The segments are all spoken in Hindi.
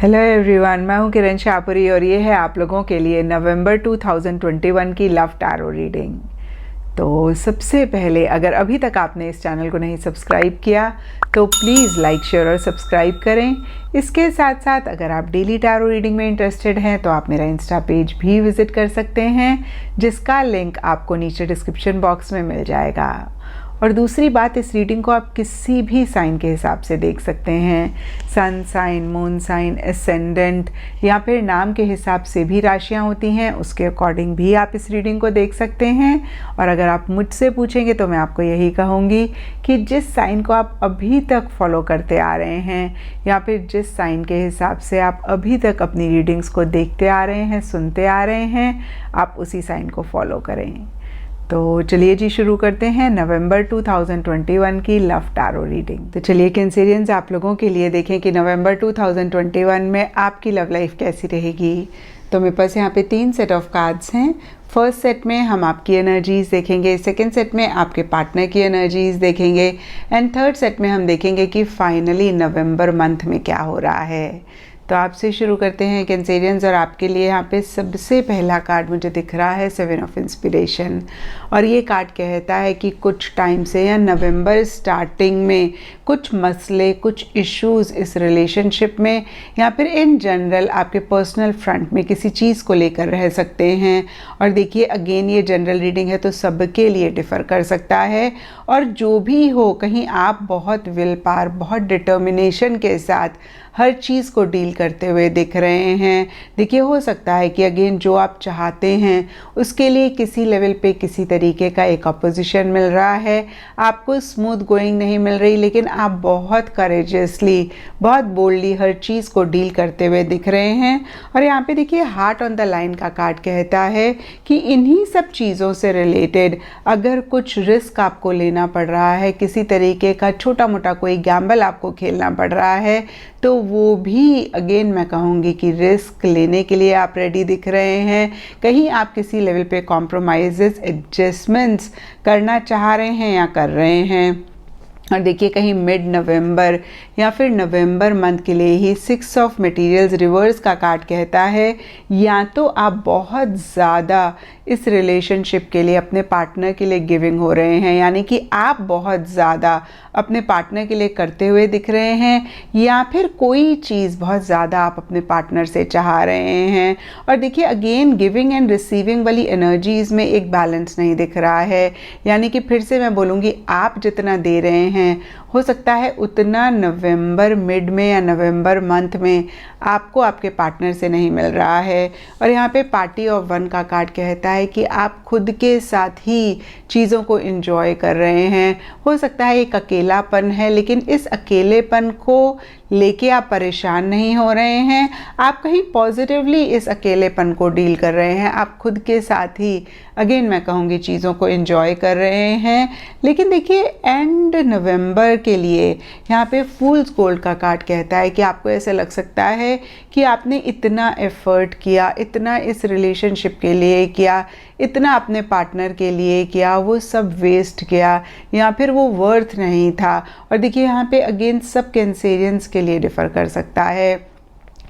हेलो एवरीवन, मैं हूं किरण शाहपुरी और ये है आप लोगों के लिए नवंबर 2021 की लव टैरो रीडिंग। तो सबसे पहले अगर अभी तक आपने इस चैनल को नहीं सब्सक्राइब किया तो प्लीज़ लाइक शेयर और सब्सक्राइब करें। इसके साथ साथ अगर आप डेली टैरो रीडिंग में इंटरेस्टेड हैं तो आप मेरा इंस्टा पेज भी विज़िट कर सकते हैं, जिसका लिंक आपको नीचे डिस्क्रिप्शन बॉक्स में मिल जाएगा। और दूसरी बात, इस रीडिंग को आप किसी भी साइन के हिसाब से देख सकते हैं। Sun sign, moon sign, ascendant या फिर नाम के हिसाब से भी राशियां होती हैं, उसके अकॉर्डिंग भी आप इस रीडिंग को देख सकते हैं। और अगर आप मुझसे पूछेंगे तो मैं आपको यही कहूँगी कि जिस साइन को आप अभी तक फॉलो करते आ रहे हैं या फिर जिस साइन के हिसाब से आप अभी तक अपनी रीडिंग्स को देखते आ रहे हैं, सुनते आ रहे हैं, आप उसी साइन को फॉलो करें। तो चलिए जी शुरू करते हैं नवंबर 2021 की लव टैरो रीडिंग। तो चलिए कैंसेरियंस, आप लोगों के लिए देखें कि नवंबर 2021 में आपकी लव लाइफ कैसी रहेगी। तो मेरे पास यहाँ पे 3 सेट ऑफ कार्ड्स हैं। फर्स्ट सेट में हम आपकी एनर्जीज देखेंगे, सेकंड सेट में आपके पार्टनर की एनर्जीज देखेंगे एंड थर्ड सेट में हम देखेंगे कि फाइनली नवंबर मंथ में क्या हो रहा है। तो आपसे शुरू करते हैं कैंसेरियंस, और आपके लिए यहाँ पे सबसे पहला कार्ड मुझे दिख रहा है 7 ऑफ इंस्पिरेशन। और ये कार्ड कहता है कि कुछ टाइम से या नवंबर स्टार्टिंग में कुछ मसले, कुछ इश्यूज़ इस रिलेशनशिप में या फिर इन जनरल आपके पर्सनल फ्रंट में किसी चीज़ को लेकर रह सकते हैं। और देखिए अगेन ये जनरल रीडिंग है तो सबके लिए डिफ़र कर सकता है। और जो भी हो, कहीं आप बहुत विल पावर, बहुत डिटर्मिनेशन के साथ हर चीज़ को डील करते हुए दिख रहे हैं। देखिए हो सकता है कि अगेन जो आप चाहते हैं उसके लिए किसी लेवल पे किसी तरीके का एक अपोजिशन मिल रहा है, आपको स्मूथ गोइंग नहीं मिल रही, लेकिन आप बहुत करेजियसली, बहुत बोल्डली हर चीज़ को डील करते हुए दिख रहे हैं। और यहाँ पे देखिए हार्ट ऑन द लाइन का कार्ड कहता है कि इन्हीं सब चीज़ों से रिलेटेड अगर कुछ रिस्क आपको लेना पड़ रहा है, किसी तरीके का छोटा मोटा कोई गैम्बल आपको खेलना पड़ रहा है, तो वो भी अगेन मैं कहूँगी कि रिस्क लेने के लिए आप रेडी दिख रहे हैं। कहीं आप किसी लेवल पे कॉम्प्रोमाइज़ेस, एडजस्टमेंट्स करना चाह रहे हैं या कर रहे हैं। और देखिए कहीं मिड नवंबर या फिर नवंबर मंथ के लिए ही 6 ऑफ मटेरियल्स रिवर्स का कार्ड कहता है या तो आप बहुत ज़्यादा इस रिलेशनशिप के लिए, अपने पार्टनर के लिए गिविंग हो रहे हैं, यानी कि आप बहुत ज़्यादा अपने पार्टनर के लिए करते हुए दिख रहे हैं, या फिर कोई चीज़ बहुत ज़्यादा आप अपने पार्टनर से चाह रहे हैं। और देखिए अगेन गिविंग एंड रिसीविंग वाली एनर्जीज़ में एक बैलेंस नहीं दिख रहा है, यानी कि फिर से मैं बोलूँगी आप जितना दे रहे हैं हो सकता है उतना नवंबर मिड में या नवंबर मंथ में आपको आपके पार्टनर से नहीं मिल रहा है। और यहाँ पे पार्टी ऑफ 1 का कार्ड कहता है कि आप खुद के साथ ही चीज़ों को एंजॉय कर रहे हैं। हो सकता है एक अकेलापन है, लेकिन इस अकेलेपन को लेके आप परेशान नहीं हो रहे हैं, आप कहीं पॉजिटिवली इस अकेलेपन को डील कर रहे हैं। आप खुद के साथ ही अगेन मैं कहूँगी चीज़ों को एंजॉय कर रहे हैं। लेकिन देखिए एंड नवंबर के लिए यहाँ पे फूल्स गोल्ड का कार्ड कहता है कि आपको ऐसा लग सकता है कि आपने इतना एफर्ट किया, इतना इस रिलेशनशिप के लिए किया, इतना अपने पार्टनर के लिए किया, वो सब वेस्ट किया या फिर वो वर्थ नहीं था। और देखिए यहाँ पे अगेन सब कैंसेरियंस के लिए डिफ़र कर सकता है,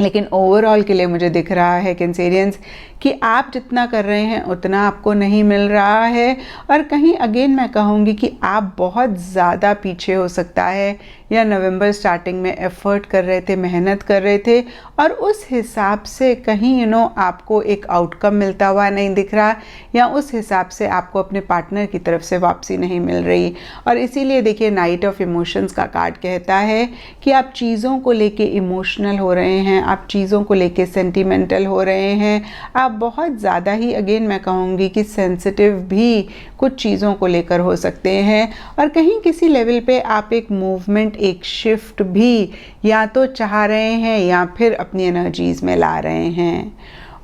लेकिन ओवरऑल के लिए मुझे दिख रहा है कैंसेरियंस कि आप जितना कर रहे हैं उतना आपको नहीं मिल रहा है। और कहीं अगेन मैं कहूँगी कि आप बहुत ज़्यादा पीछे हो सकता है, या नवंबर स्टार्टिंग में एफ़र्ट कर रहे थे, मेहनत कर रहे थे, और उस हिसाब से कहीं आपको एक आउटकम मिलता हुआ नहीं दिख रहा, या उस हिसाब से आपको अपने पार्टनर की तरफ से वापसी नहीं मिल रही। और इसीलिए देखिए नाइट ऑफ इमोशंस का कार्ड कहता है कि आप चीज़ों को लेके इमोशनल हो रहे हैं, आप चीज़ों को लेके सेंटिमेंटल हो रहे हैं, आप बहुत ज़्यादा ही अगेन मैं कहूँगी कि सेंसिटिव भी कुछ चीज़ों को लेकर हो सकते हैं। और कहीं किसी लेवल पे आप एक मूवमेंट, एक शिफ्ट भी या तो चाह रहे हैं या फिर अपनी एनर्जीज़ में ला रहे हैं।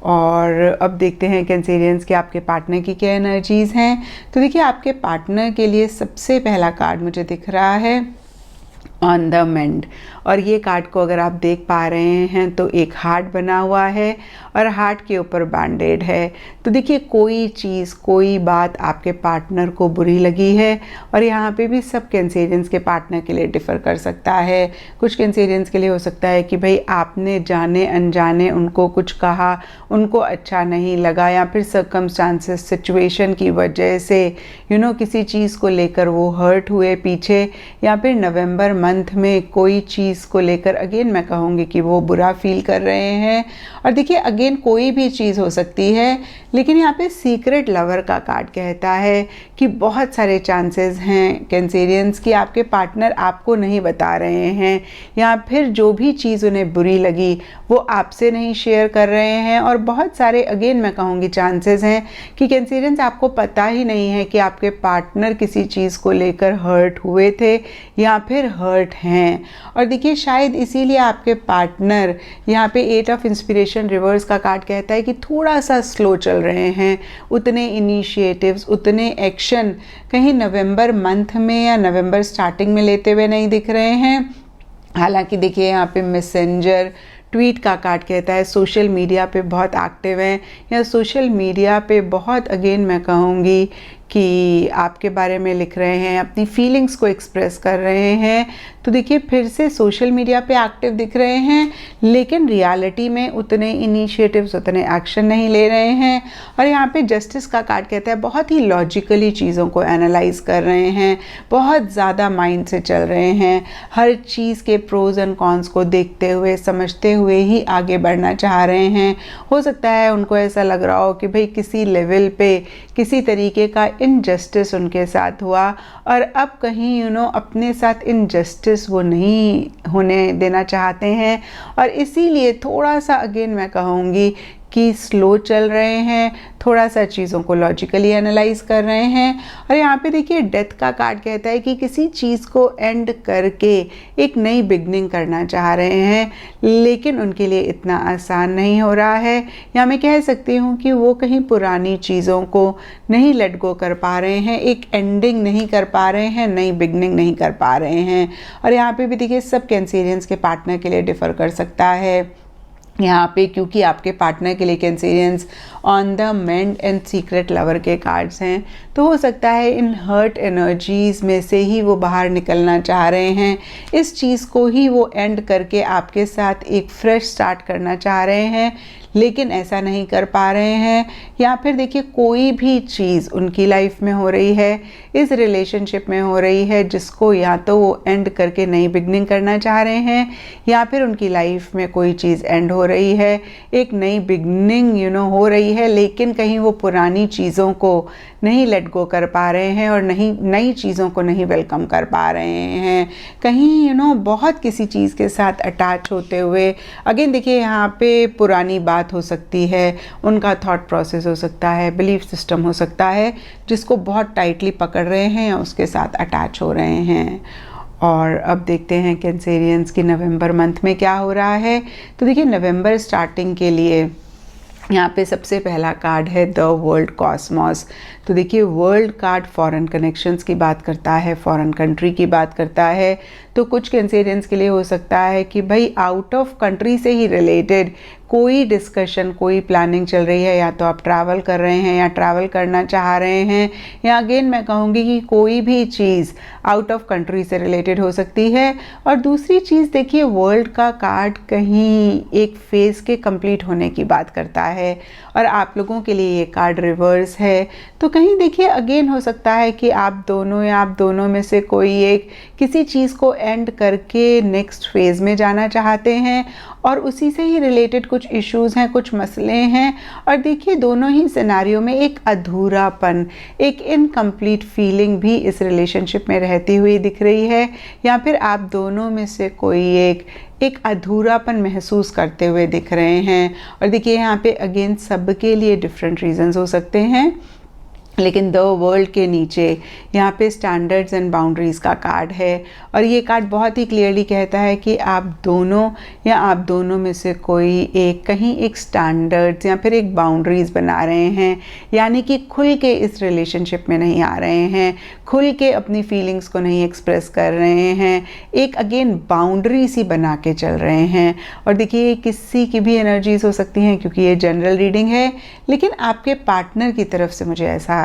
और अब देखते हैं कैंसेरियंस के आपके पार्टनर की क्या एनर्जीज़ हैं। तो देखिए आपके पार्टनर के लिए सबसे पहला कार्ड मुझे दिख रहा है ऑन द मेंड। और ये कार्ड को अगर आप देख पा रहे हैं तो एक हार्ट बना हुआ है और हार्ट के ऊपर बैंडेड है। तो देखिए कोई चीज़, कोई बात आपके पार्टनर को बुरी लगी है, और यहाँ पे भी सब कैंसेरियंस के पार्टनर के लिए डिफ़र कर सकता है। कुछ कैंसेरियंस के लिए हो सकता है कि भाई आपने जाने अनजाने उनको कुछ कहा, उनको अच्छा नहीं लगा, या फिर सर्कमस्टांसेस, सिचुएशन की वजह से किसी चीज़ को लेकर वो हर्ट हुए पीछे, या फिर नवंबर मंथ में कोई चीज़ को लेकर अगेन मैं कहूँगी कि वो बुरा फील कर रहे हैं। और देखिए अगेन कोई भी चीज़ हो सकती है, लेकिन यहाँ पे सीक्रेट लवर का कार्ड कहता है कि बहुत सारे चांसेस हैं कैंसेरियंस कि आपके पार्टनर आपको नहीं बता रहे हैं, या फिर जो भी चीज़ उन्हें बुरी लगी वो आपसे नहीं शेयर कर रहे हैं। और बहुत सारे अगेन मैं कहूँगी चांसेस हैं कि कैंसेरियंस आपको पता ही नहीं है कि आपके पार्टनर किसी चीज़ को लेकर हर्ट हुए थे या फिर हर्ट हैं। और देखिए शायद इसीलिए आपके पार्टनर, यहाँ पे 8 ऑफ इंस्पिरेशन रिवर्स का कार्ड कहता है कि थोड़ा सा स्लो चल रहे हैं, उतने इनिशिएटिव्स, उतने एक्शन कहीं नवंबर मंथ में या नवंबर स्टार्टिंग में लेते हुए नहीं दिख रहे हैं। हालांकि देखिए यहाँ पे मैसेंजर ट्वीट का कार्ड कहता है सोशल मीडिया पे बहुत एक्टिव हैं, या सोशल मीडिया पे बहुत अगेन मैं कहूँगी कि आपके बारे में लिख रहे हैं, अपनी फीलिंग्स को एक्सप्रेस कर रहे हैं। तो देखिए फिर से सोशल मीडिया पे एक्टिव दिख रहे हैं, लेकिन रियलिटी में उतने इनिशिएटिव्स, उतने एक्शन नहीं ले रहे हैं। और यहाँ पे जस्टिस का कार्ड कहता है बहुत ही लॉजिकली चीज़ों को एनालाइज कर रहे हैं, बहुत ज़्यादा माइंड से चल रहे हैं, हर चीज़ के प्रोज एंड कॉन्स को देखते हुए, समझते हुए ही आगे बढ़ना चाह रहे हैं। हो सकता है उनको ऐसा लग रहा हो कि भाई किसी लेवल पे किसी तरीके का इनजस्टिस उनके साथ हुआ, और अब कहीं अपने साथ इनजस्टिस वो नहीं होने देना चाहते हैं, और इसीलिए थोड़ा सा अगेन मैं कहूँगी कि स्लो चल रहे हैं, थोड़ा सा चीज़ों को लॉजिकली एनालाइज कर रहे हैं। और यहाँ पे देखिए डेथ का कार्ड कहता है कि किसी चीज़ को एंड करके एक नई बिगनिंग करना चाह रहे हैं, लेकिन उनके लिए इतना आसान नहीं हो रहा है। या मैं कह सकती हूँ कि वो कहीं पुरानी चीज़ों को नहीं लेट गो कर पा रहे हैं, एक एंडिंग नहीं कर पा रहे हैं, नई बिगनिंग नहीं कर पा रहे हैं। और यहाँ पे भी देखिए सब कैंसेरियंस के पार्टनर के लिए डिफ़र कर सकता है यहाँ पे, क्योंकि आपके पार्टनर के लिए Cancerians on the mend and secret lover के कार्ड्स हैं। तो हो सकता है इन हर्ट एनर्जीज़ में से ही वो बाहर निकलना चाह रहे हैं, इस चीज़ को ही वो एंड करके आपके साथ एक फ्रेश स्टार्ट करना चाह रहे हैं, लेकिन ऐसा नहीं कर पा रहे हैं। या फिर देखिए कोई भी चीज़ उनकी लाइफ में हो रही है, इस रिलेशनशिप में हो रही है, जिसको या तो वो एंड करके नई बिगनिंग करना चाह रहे हैं, या फिर उनकी लाइफ में कोई चीज़ एंड हो रही है, एक नई बिगनिंग हो रही है, लेकिन कहीं वो पुरानी चीज़ों को नहीं लेट गो कर पा रहे हैं और नहीं नई चीज़ों को नहीं वेलकम कर पा रहे हैं। कहीं बहुत किसी चीज़ के साथ अटैच होते हुए, अगेन देखिए यहाँ पे पुरानी बात हो सकती है, उनका थॉट प्रोसेस हो सकता है, बिलीफ सिस्टम हो सकता है, जिसको बहुत टाइटली पकड़ रहे हैं या उसके साथ अटैच हो रहे हैं। और अब देखते हैं कैंसेरियंस की नवंबर मंथ में क्या हो रहा है। तो देखिए नवंबर स्टार्टिंग के लिए यहाँ पे सबसे पहला कार्ड है द वर्ल्ड कॉस्मॉस। तो देखिए वर्ल्ड कार्ड फॉरेन कनेक्शंस की बात करता है, फॉरेन कंट्री की बात करता है। तो कुछ कैंसेरियंस के लिए हो सकता है कि भाई आउट ऑफ कंट्री से ही रिलेटेड कोई डिस्कशन, कोई प्लानिंग चल रही है, या तो आप ट्रैवल कर रहे हैं या ट्रैवल करना चाह रहे हैं, या अगेन मैं कहूँगी कि कोई भी चीज़ आउट ऑफ कंट्री से रिलेटेड हो सकती है। और दूसरी चीज़ देखिए वर्ल्ड का कार्ड कहीं एक फेज़ के कंप्लीट होने की बात करता है, और आप लोगों के लिए ये कार्ड रिवर्स है। तो कहीं देखिए अगेन हो सकता है कि आप दोनों या आप दोनों में से कोई एक किसी चीज़ को एंड करके नेक्स्ट फेज़ में जाना चाहते हैं, और उसी से ही रिलेटेड कुछ इश्यूज़ हैं, कुछ मसले हैं। और देखिए दोनों ही सिनेरियो में एक अधूरापन, एक इनकम्प्लीट फीलिंग भी इस रिलेशनशिप में रहती हुई दिख रही है, या फिर आप दोनों में से कोई एक अधूरापन महसूस करते हुए दिख रहे हैं। और देखिए यहाँ पे अगेन सबके लिए डिफरेंट रीजंस हो सकते हैं। लेकिन द वर्ल्ड के नीचे यहाँ पे स्टैंडर्ड्स एंड बाउंड्रीज़ का कार्ड है और ये कार्ड बहुत ही क्लियरली कहता है कि आप दोनों या आप दोनों में से कोई एक कहीं एक स्टैंडर्ड्स या फिर एक बाउंड्रीज़ बना रहे हैं, यानी कि खुल के इस रिलेशनशिप में नहीं आ रहे हैं, खुल के अपनी फीलिंग्स को नहीं एक्सप्रेस कर रहे हैं, एक अगेन बाउंड्री सी बना के चल रहे हैं। और देखिए किसी की भी एनर्जीज हो सकती हैं क्योंकि ये जनरल रीडिंग है, लेकिन आपके पार्टनर की तरफ से मुझे ऐसा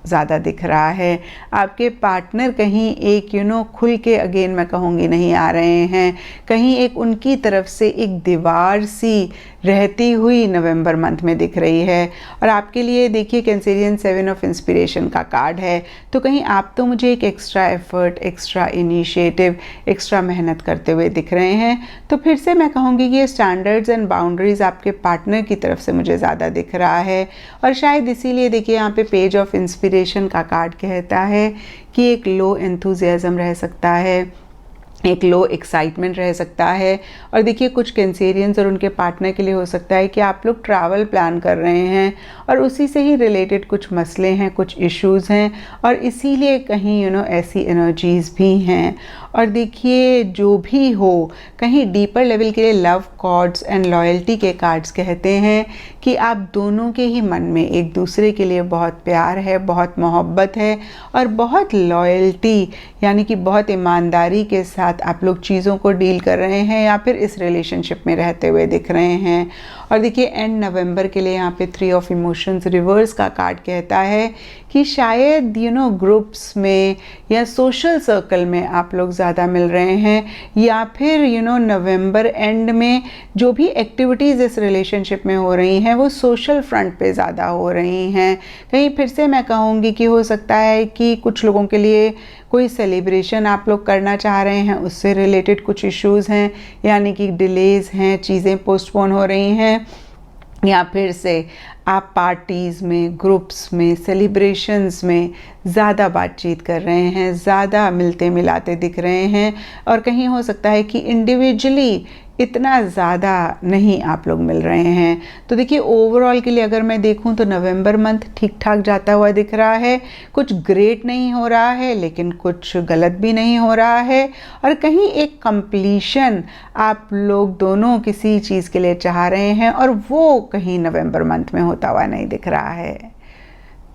ज़्यादा दिख रहा है। आपके पार्टनर कहीं एक खुल के अगेन मैं कहूँगी नहीं आ रहे हैं, कहीं एक उनकी तरफ से एक दीवार सी रहती हुई नवंबर मंथ में दिख रही है। और आपके लिए देखिए कैंसेरियन 7 ऑफ इंस्पिरेशन का कार्ड है, तो कहीं आप तो मुझे एक extra effort, extra initiative, extra मेहनत करते हुए दिख रहे हैं। तो फिर से मैं कहूँगी कि ये स्टैंडर्ड्स एंड बाउंड्रीज़ आपके पार्टनर की तरफ से मुझे ज़्यादा दिख रहा है। और शायद इसीलिए देखिए यहाँ पे पेज ऑफ इंस्पिरेशन का कार्ड कहता है कि एक लो एंथुजियाज्म रह सकता है, एक लो एक्साइटमेंट रह सकता है। और देखिए कुछ कैंसेरियंस और उनके पार्टनर के लिए हो सकता है कि आप लोग ट्रैवल प्लान कर रहे हैं और उसी से ही रिलेटेड कुछ मसले हैं, कुछ इश्यूज़ हैं और इसीलिए कहीं ऐसी एनर्जीज़ भी हैं। और देखिए जो भी हो, कहीं डीपर लेवल के लिए लव कॉर्ड्स एंड लॉयल्टी के कार्ड्स कहते हैं कि आप दोनों के ही मन में एक दूसरे के लिए बहुत प्यार है, बहुत मोहब्बत है और बहुत लॉयल्टी, यानी कि बहुत ईमानदारी के साथ आप लोग चीज़ों को डील कर रहे हैं या फिर इस रिलेशनशिप में रहते हुए दिख रहे हैं। और देखिए एंड नवंबर के लिए यहाँ पे 3 ऑफ इमोशंस रिवर्स का कार्ड कहता है कि शायद ग्रुप्स में या सोशल सर्कल में आप लोग ज़्यादा मिल रहे हैं, या फिर नवंबर एंड में जो भी एक्टिविटीज़ इस रिलेशनशिप में हो रही हैं वो सोशल फ्रंट पे ज़्यादा हो रही हैं। कहीं फिर से मैं कहूँगी कि हो सकता है कि कुछ लोगों के लिए कोई सेलिब्रेशन आप लोग करना चाह रहे हैं, उससे रिलेटेड कुछ इश्यूज़ हैं, यानी कि डिलेज़ हैं, चीज़ें पोस्टपोन हो रही हैं, या फिर से आप पार्टीज़ में, ग्रुप्स में, सेलिब्रेशंस में ज़्यादा बातचीत कर रहे हैं, ज़्यादा मिलते मिलाते दिख रहे हैं। और कहीं हो सकता है कि इंडिविजुअली इतना ज़्यादा नहीं आप लोग मिल रहे हैं। तो देखिए ओवरऑल के लिए अगर मैं देखूं तो नवंबर मंथ ठीक ठाक जाता हुआ दिख रहा है, कुछ ग्रेट नहीं हो रहा है लेकिन कुछ गलत भी नहीं हो रहा है। और कहीं एक कंप्लीशन आप लोग दोनों किसी चीज़ के लिए चाह रहे हैं और वो कहीं नवंबर मंथ में होता हुआ नहीं दिख रहा है।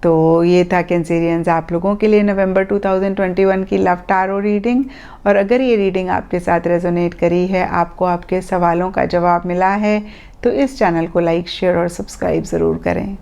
तो ये था कैंसेरियंस आप लोगों के लिए नवंबर 2021 की लव टारो रीडिंग। और अगर ये रीडिंग आपके साथ रेजोनेट करी है, आपको आपके सवालों का जवाब मिला है, तो इस चैनल को लाइक, शेयर और सब्सक्राइब ज़रूर करें।